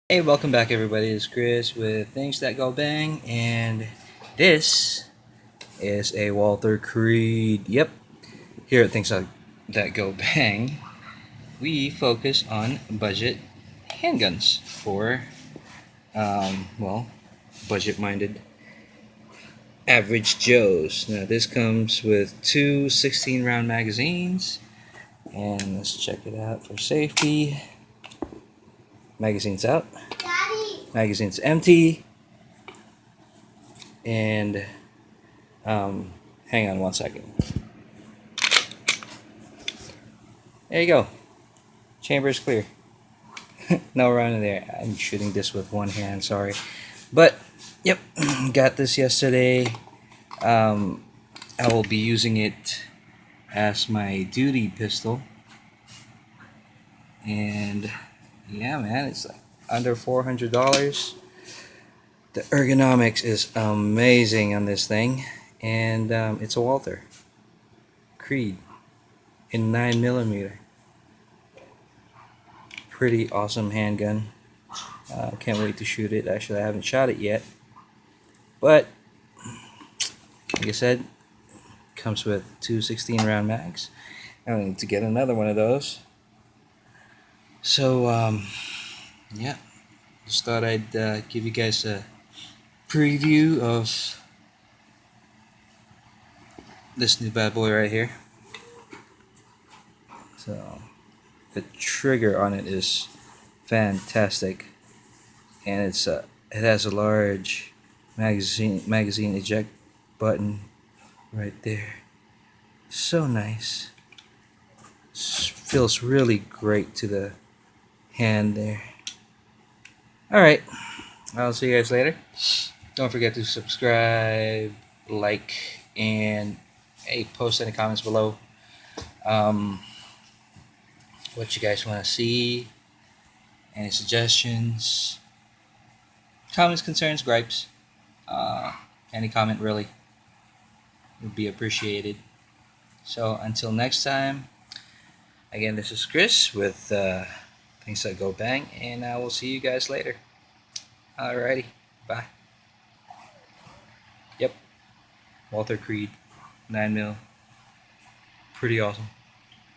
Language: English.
Hey, welcome back everybody. It's Chris with Things That Go Bang, and this is a Walther Creed. Yep, here at Things That Go Bang, we focus on budget handguns for, well, budget-minded average Joes. Now this comes with two 16-round magazines, and let's check it out for safety. Magazine's out. Daddy. Magazine's empty. And hang on 1 second. There you go. Chamber is clear. No running there. I'm shooting this with one hand, sorry. But, yep, got this yesterday. I will be using it as my duty pistol. And, yeah, man, it's like under $400. The ergonomics is amazing on this thing. And it's a Walther Creed in 9mm. Pretty awesome handgun. Can't wait to shoot it. Actually, I haven't shot it yet, but like I said, comes with two 16-round mags. I need to get another one of those. So yeah, just thought I'd give you guys a preview of this new bad boy right here. So the trigger on it is fantastic, and it has a large magazine eject button right there. So nice. Feels really great to the hand there. Alright, I'll see you guys later. Don't forget to subscribe, like, and hey, post any comments below. What you guys want to see, any suggestions, comments, concerns, gripes, any comment really would be appreciated. So until next time, again, this is Chris with Things That Go Bang, and I will see you guys later. Alrighty, bye. Yep, Walther Creed, 9mm, pretty awesome.